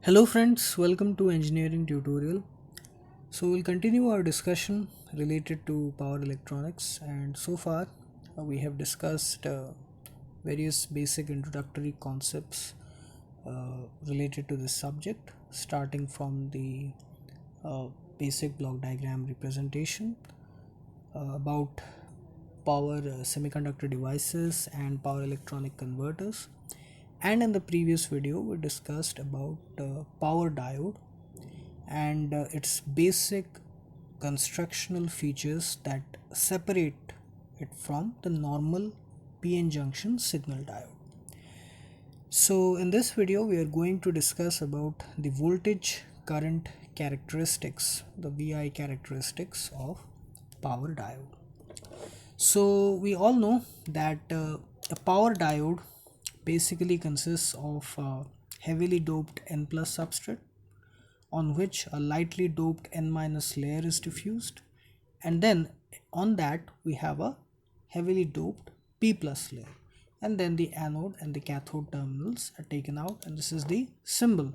Hello friends, welcome to engineering tutorial. So we'll continue our discussion related to power electronics, and so far we have discussed various basic introductory concepts related to this subject, starting from the basic block diagram representation about power semiconductor devices and power electronic converters. And in the previous video we discussed about power diode and its basic constructional features that separate it from the normal PN junction signal diode. So in this video we are going to discuss about the voltage current characteristics, the VI characteristics of power diode. So we all know that a power diode basically consists of heavily doped N plus substrate on which a lightly doped N minus layer is diffused, and then on that we have a heavily doped P plus layer, and then the anode and the cathode terminals are taken out, and this is the symbol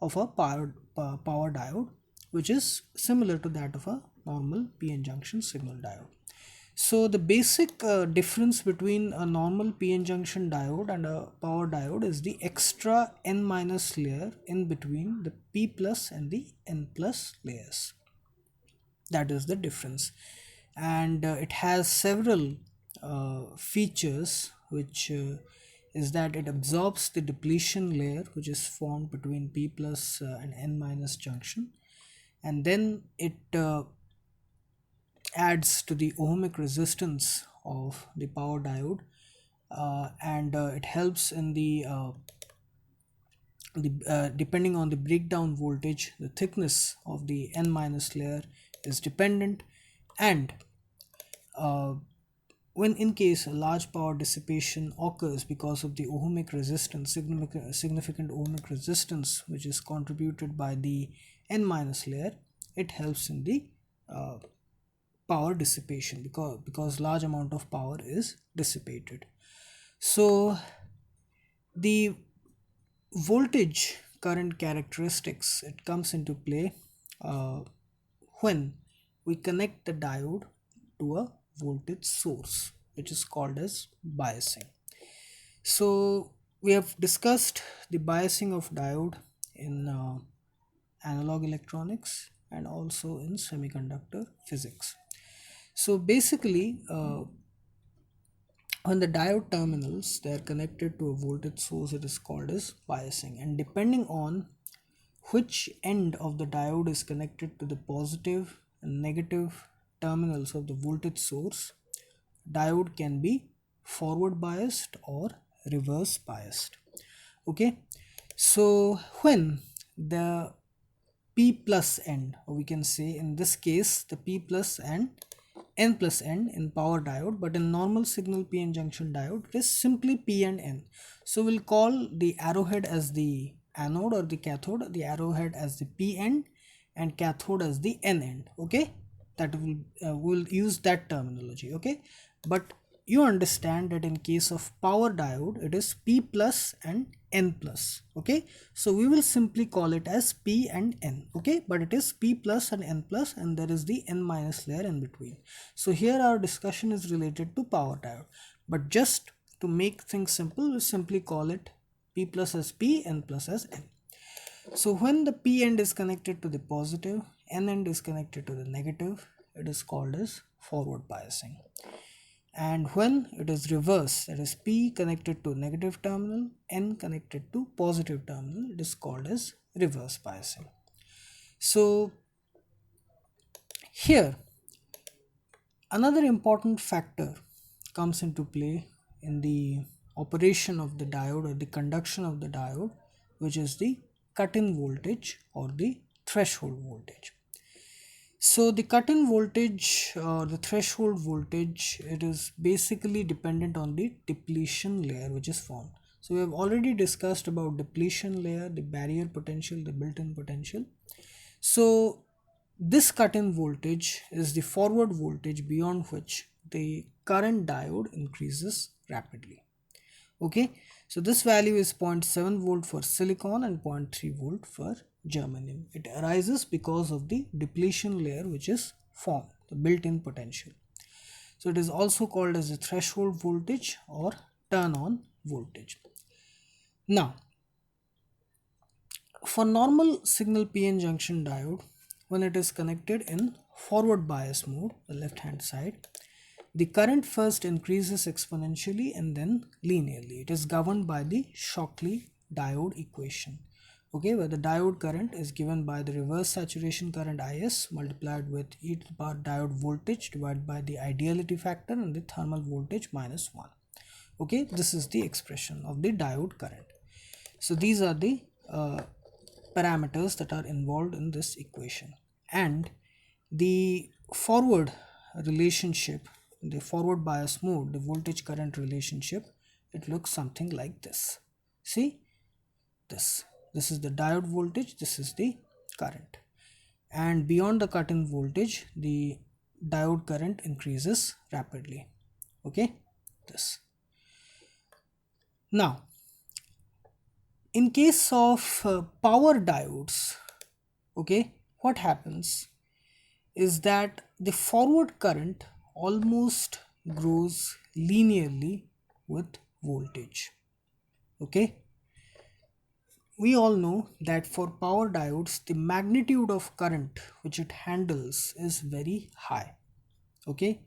of a power diode, which is similar to that of a normal PN junction signal diode. So the basic difference between a normal PN junction diode and a power diode is the extra N minus layer in between the P plus and the N plus layers. That is the difference, and it has several features, which is that it absorbs the depletion layer which is formed between P plus and N minus junction, and then it adds to the ohmic resistance of the power diode, and it helps in the depending on the breakdown voltage, the thickness of the N minus layer is dependent, and uh, when in case a large power dissipation occurs because of the ohmic resistance, significant ohmic resistance which is contributed by the N minus layer, it helps in the uh, power dissipation because large amount of power is dissipated. So the voltage current characteristics, it comes into play when we connect the diode to a voltage source, which is called as biasing. So we have discussed the biasing of diode in analog electronics and also in semiconductor physics. So basically, when the diode terminals they are connected to a voltage source, it is called as biasing, and depending on which end of the diode is connected to the positive and negative terminals of the voltage source, diode can be forward biased or reverse biased. Okay, so when the P plus end, or we can say in this case the P plus and N plus N in power diode, but in normal signal PN junction diode it is simply P and N. So we'll call the arrowhead as the anode or the cathode, the arrowhead as the P end and cathode as the N end. Okay, that will use that terminology. Okay, but you understand that in case of power diode it is P plus and N plus. Okay, so we will simply call it as P and N. Okay, but it is P plus and N plus, and there is the N minus layer in between. So here our discussion is related to power diode, but just to make things simple, we simply call it P plus as P, N plus as N. So when the P end is connected to the positive, N end is connected to the negative, it is called as forward biasing. And when it is reverse, that is P connected to negative terminal, N connected to positive terminal, it is called as reverse biasing. So here another important factor comes into play in the operation of the diode or the conduction of the diode, which is the cut-in voltage or the threshold voltage. So the cut-in voltage or the threshold voltage, it is basically dependent on the depletion layer which is formed. So we have already discussed about depletion layer, the barrier potential, the built-in potential. So this cut-in voltage is the forward voltage beyond which the current diode increases rapidly. Okay, So this value is 0.7 volt for silicon and 0.3 volt for germanium. It arises because of the depletion layer which is formed, the built-in potential. So it is also called as the threshold voltage or turn on voltage. Now, for normal signal PN junction diode, when it is connected in forward bias mode, the left hand side, the current first increases exponentially and then linearly. It is governed by the Shockley diode equation, okay, where the diode current is given by the reverse saturation current Is multiplied with e to the power diode voltage divided by the ideality factor and the thermal voltage minus 1. Okay, this is the expression of the diode current. So these are the parameters that are involved in this equation, and the forward relationship, the forward bias mode, the voltage current relationship, it looks something like this. See this is the diode voltage, this is the current, and beyond the cut-in voltage the diode current increases rapidly. Okay, this. Now in case of power diodes, okay, what happens is that the forward current almost grows linearly with voltage. Okay, we all know that for power diodes the magnitude of current which it handles is very high. Okay,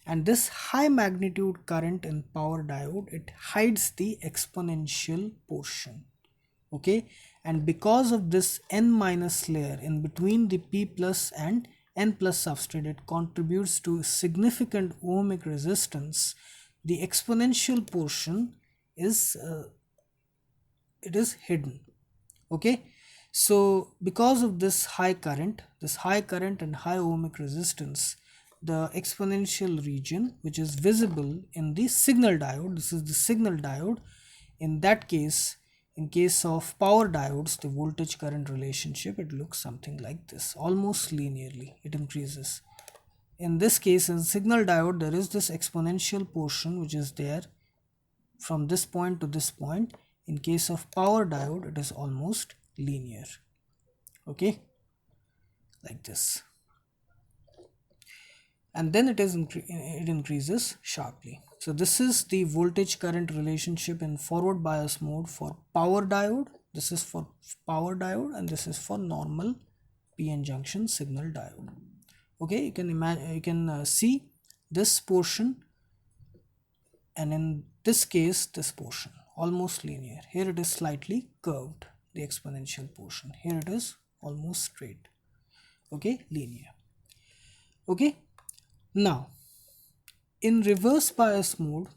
and this high magnitude current in power diode, it hides the exponential portion. Okay, and because of this n minus layer in between the p plus and n plus substrate, it contributes to significant ohmic resistance. The exponential portion is it is hidden. Okay, so because of this high current and high ohmic resistance, the exponential region which is visible in the signal diode, this is the signal diode, in that case, in case of power diodes, the voltage current relationship, it looks something like this, almost linearly it increases. In this case, in signal diode, there is this exponential portion which is there from this point to this point. In case of power diode, it is almost linear. Okay, like this, and then it increases sharply. So this is the voltage current relationship in forward bias mode for power diode. This is for power diode and this is for normal PN junction signal diode. Okay, you can imagine, you can see this portion, and in this case this portion almost linear. Here it is slightly curved, the exponential portion. Here it is almost straight. Okay, linear. Okay, now in reverse bias mode,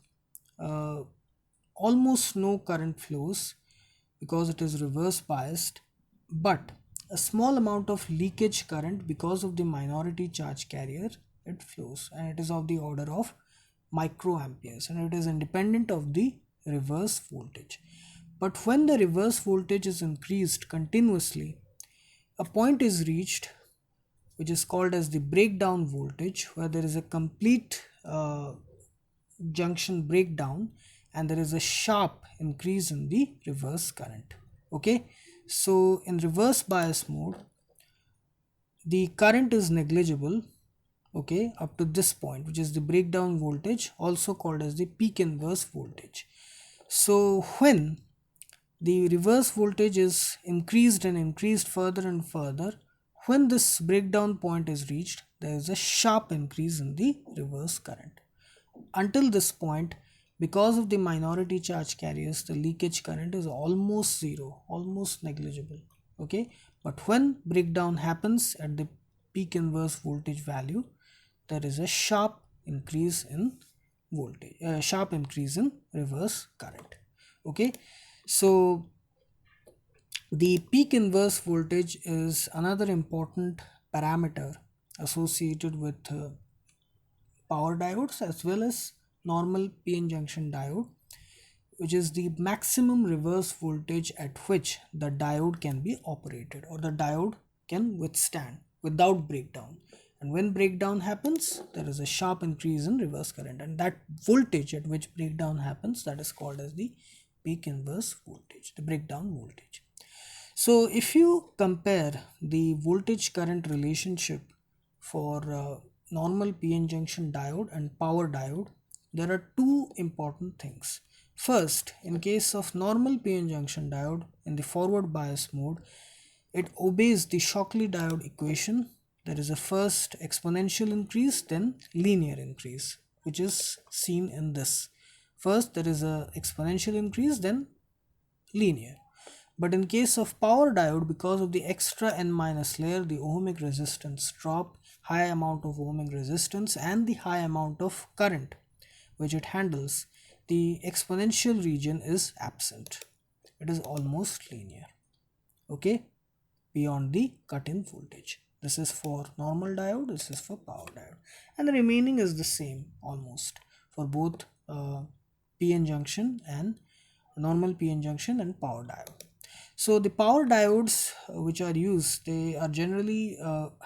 almost no current flows because it is reverse biased, but a small amount of leakage current because of the minority charge carrier, it flows, and it is of the order of microamperes, and it is independent of the reverse voltage. But when the reverse voltage is increased continuously, a point is reached which is called as the breakdown voltage, where there is a complete junction breakdown and there is a sharp increase in the reverse current. Okay, so in reverse bias mode the current is negligible, okay, up to this point, which is the breakdown voltage, also called as the peak inverse voltage. So when the reverse voltage is increased and increased further and further, when this breakdown point is reached, there is a sharp increase in the reverse current. Until this point, because of the minority charge carriers, the leakage current is almost zero, almost negligible. Okay, but when breakdown happens at the peak inverse voltage value, there is a sharp increase in voltage, sharp increase in reverse current. Okay, so the peak inverse voltage is another important parameter associated with power diodes as well as normal PN junction diode, which is the maximum reverse voltage at which the diode can be operated or the diode can withstand without breakdown. And when breakdown happens, there is a sharp increase in reverse current, and that voltage at which breakdown happens, that is called as the peak inverse voltage, the breakdown voltage. So if you compare the voltage current relationship for normal PN junction diode and power diode, there are two important things. First, in case of normal PN junction diode in the forward bias mode, it obeys the Shockley diode equation. There is a first exponential increase, then linear increase, which is seen in this. First there is a exponential increase, then linear. But in case of power diode, because of the extra n minus layer, the ohmic resistance drop, high amount of ohmic resistance and the high amount of current which it handles, the exponential region is absent. It is almost linear. Okay, beyond the cut-in voltage. This is for normal diode, this is for power diode, and the remaining is the same almost for both PN junction and normal PN junction and power diode. So the power diodes which are used, they are generally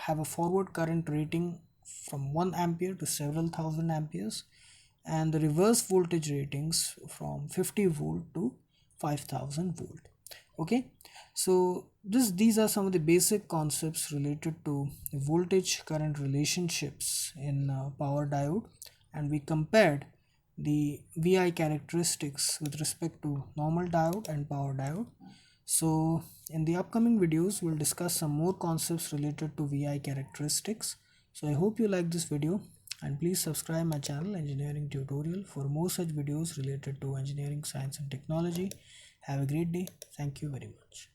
have a forward current rating from 1 ampere to several thousand amperes, and the reverse voltage ratings from 50 volt to 5000 volt. Okay, so these are some of the basic concepts related to the voltage current relationships in power diode, and we compared the VI characteristics with respect to normal diode and power diode. So in the upcoming videos we'll discuss some more concepts related to VI characteristics. So I hope you like this video, and please subscribe my channel Engineering Tutorial for more such videos related to engineering, science and technology. Have a great day. Thank you very much.